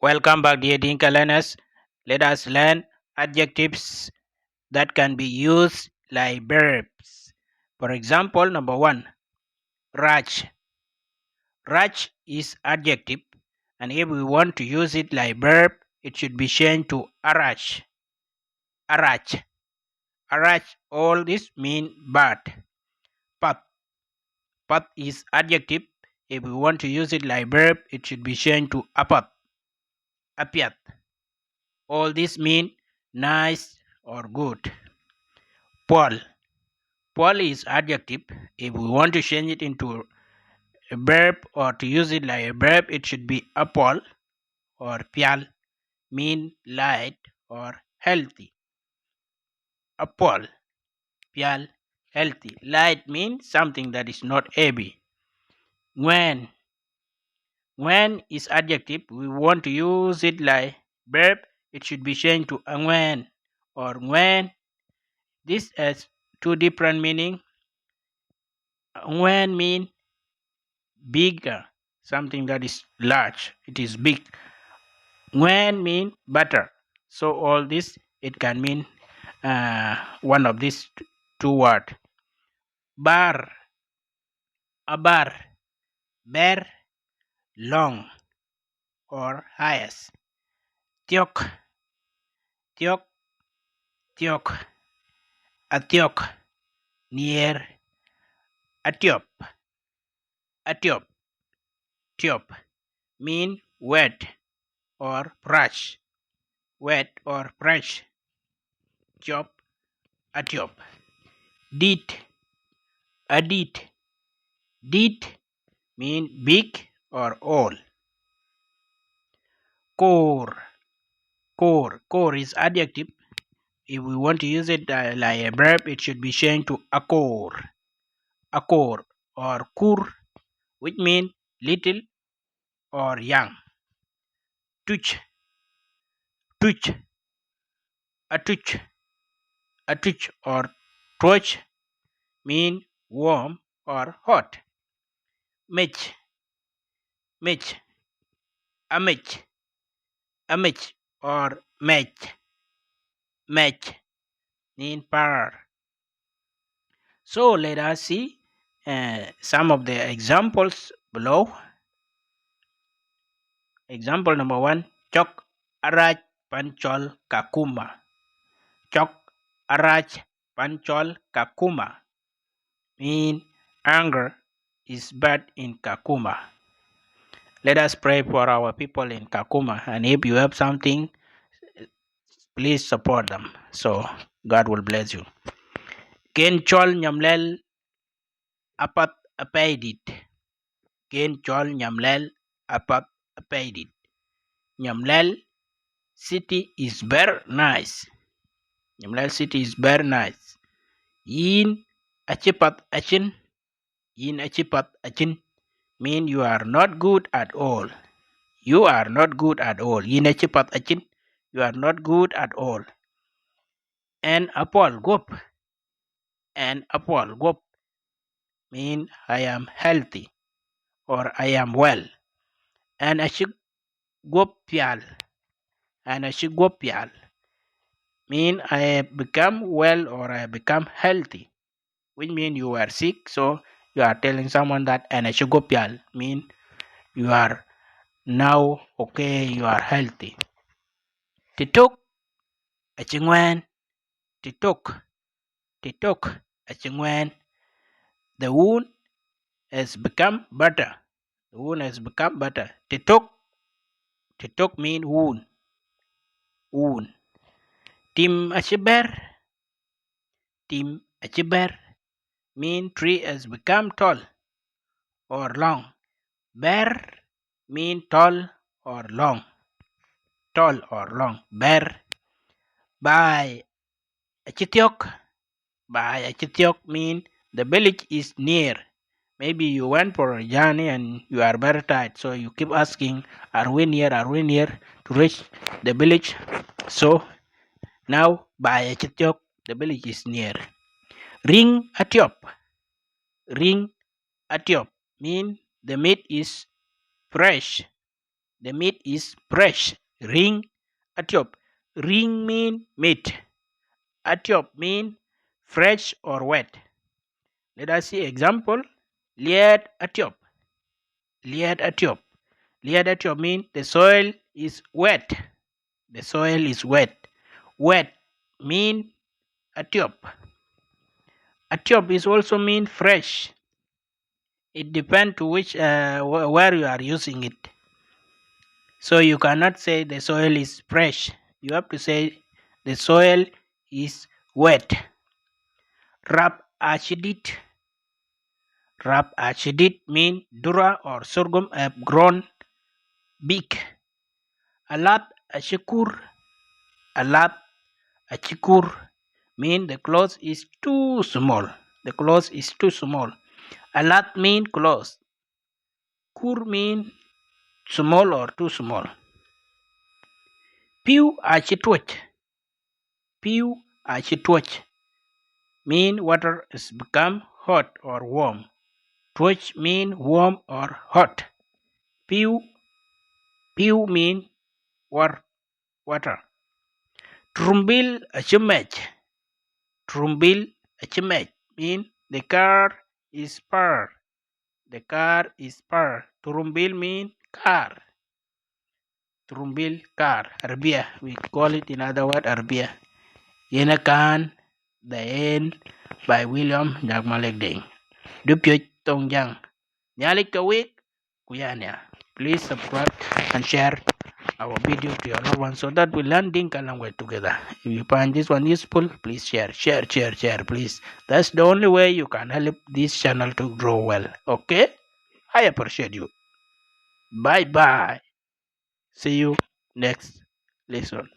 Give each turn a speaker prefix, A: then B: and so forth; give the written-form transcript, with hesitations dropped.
A: Welcome back, dear Dinka learners. Let us learn adjectives that can be used like verbs. For example, number one, Raj. Raj is adjective, and if we want to use it like verb, it should be changed to Araj. Araj. Araj, all this mean bad. Pat. Pat is adjective. If we want to use it like verb, it should be changed to apat. Apiat. All this mean nice or good. Paul. Paul is adjective. If we want to change it into a verb or to use it like a verb, it should be apol or pial, mean light or healthy. Apol, pial, healthy. Light means something that is not heavy. When is adjective. We want to use it like verb, it should be changed to when or when. This has two different meaning. When mean bigger, something that is large, it is big. When mean better. So all this it can mean one of these two words. Bar, a bar, bear, long or highest. Tiok, tiok, tiok, atiok, near, atiop, atiop, tiop, mean wet or brush, wet or brush. Tiop, atiop. Did, adit, did mean big or all. Core, core is adjective. If we want to use it like a verb, it should be changed to akor, akor or kur, which means little or young. Tuch, tuch, atuch, atuch or torch mean warm or hot. Mech, mech, amech, amech or mech, mech mean power. So let us see some of the examples below. Example number one, chok arach panchol kakuma. Chok arach panchol kakuma mean anger is bad in Kakuma. Let us pray for our people in Kakuma, and if you have something, please support them. So God will bless you. Ken chol nyamlel apat apaidit. Ken chol nyamlel apat apaidit. Nyamlel city is very nice. Nyamlel city is very nice. Yin achipat achin. Yin achipat achin mean you are not good at all. You are not good at all. Yin achipat achin. You are not good at all. And apol gop. And apol gop mean I am healthy or I am well. And ashik gop pial. And ashik gop pial mean I have become well or I have become healthy, which mean you are sick, so you are telling someone that and ashik gop pial mean you are now okay, you are healthy. Titok achingwen. Titok. Titok achingwen. The wound has become better. The wound has become better. Titok. Titok mean wound. Wound. Tim achiber. Tim achiber mean tree has become tall or long. Bear mean tall or long. Tall or long. Bear. By achitiok. By achitiok mean the village is near. Maybe you went for a journey and you are very tired, so you keep asking, are we near? Are we near to reach the village? So now by Achitiok, the village is near. Ring Atiop. Ring Atiop mean the meat is fresh. The meat is fresh. Ring atiop. Ring mean meat. Atiop mean fresh or wet. Let us see example. Liad atiop. Liad atiop. Liad atiop mean the soil is wet. The soil is wet. Wet mean atiop. Atiop is also mean fresh. It depends to which where you are using it. So you cannot say the soil is fresh. You have to say the soil is wet. Rab achidit. Rab achidit mean dura or sorghum have grown big. Alat achikur. Alat achikur mean the clothes is too small. The clothes is too small. Alat mean clothes. Kur mean small or too small. Pew achitwach. Pew achitwach mean water is become hot or warm. Twitch mean warm or hot. Pew mean water. Trumbil achimech. Trumbil achimech mean the car is par. The car is par. Trumbil mean car. Trumbil car. Arbia. We call it in other word Arbia. Yenakan The End by William Jagmalekding. Dupyo Tongjang. Nyalik Kawik Kuyania. Please subscribe and share our video to your loved ones so that we learn Dinka language together. If you find this one useful, please share, please. That's the only way you can help this channel to grow well. Okay? I appreciate you. Bye bye. See you next lesson.